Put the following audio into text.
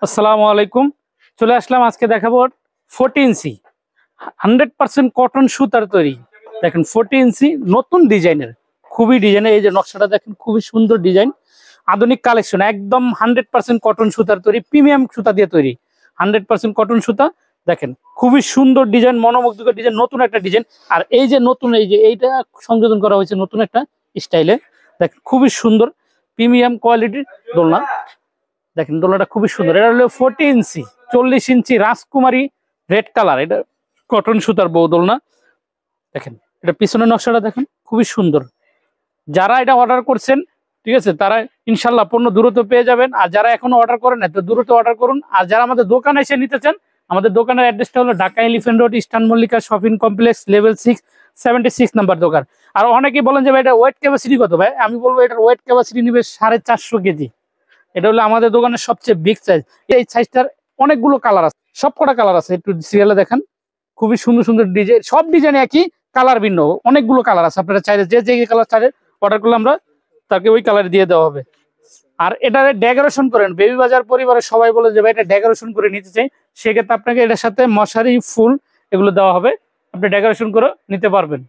আসসালামু আলাইকুম। চলে আসলাম, আজকে দেখাবো 40 ইঞ্চি 100% কটন সুতার তৈরি। দেখেন 40 ইঞ্চি নতুন ডিজাইনের, খুবই ডিজাইনের। এই যে নকশাটা দেখেন, খুবই সুন্দর ডিজাইন, আধুনিক কালেকশন, একদম 100% কটন সুতার তৈরি, প্রিমিয়াম সুতা দিয়ে তৈরি। 100% কটন সুতা, দেখেন খুবই সুন্দর ডিজাইন, মনোমুগ্ধকর ডিজাইন, নতুন একটা ডিজাইন। আর এই যে নতুন, এই যে এইটা সংযোজন করা হয়েছে নতুন একটা স্টাইলে। দেখেন খুবই সুন্দর, প্রিমিয়াম কোয়ালিটির দোলনা। দেখেন দোলনাটা খুবই সুন্দর। এটা হলো 40 ইঞ্চি 40 ইঞ্চি রাজকুমারী রেড কালার, এটা কটন সুতার বউ দোলনা। দেখেন এটা পিছনের নকশাটা দেখেন, খুবই সুন্দর। যারা এটা অর্ডার করছেন, ঠিক আছে, তারা ইনশাল্লাহ পণ্য দ্রুত পেয়ে যাবেন। আর যারা এখনো অর্ডার করেন না, তো দ্রুত অর্ডার করুন। আর যারা আমাদের দোকানে এসে নিতে চান, আমাদের দোকানের অ্যাড্রেসটা হলো Dhaka elephant road, eastern Mallika shopping complex, level 6, 76 number দোকান। আর অনেকেই বলেন যে ভাই এটা ওয়েট ক্যাপাসিটি কত? ভাই আমি বলবো এটার ওয়েট ক্যাপাসিটি নিবে 450 কেজি। এটা হলো আমাদের দোকানের সবচেয়ে বিগ সাইজ। এই সাইজটার অনেকগুলো কালার আছে, সব কটা কালার আছে, একটু সিরিয়ালে দেখেন। খুবই সুন্দর সুন্দর ডিজাইন, সব ডিজাইন একই, কালার ভিন্ন, অনেকগুলো কালার আছে। আপনারা চাইলে যে যে কালার চাইলে অর্ডার করলে আমরা তাকে ওই কালার দিয়ে দেওয়া হবে। আর এটা ডেকোরেশন করেন, বেবি বাজার পরিবারের সবাই বলে যে ভাই এটা ডেকোরেশন করে নিতে চাই, সেক্ষেত্রে আপনাকে এটার সাথে মশারি, ফুল এগুলো দেওয়া হবে, আপনি ডেকোরেশন করে নিতে পারবেন।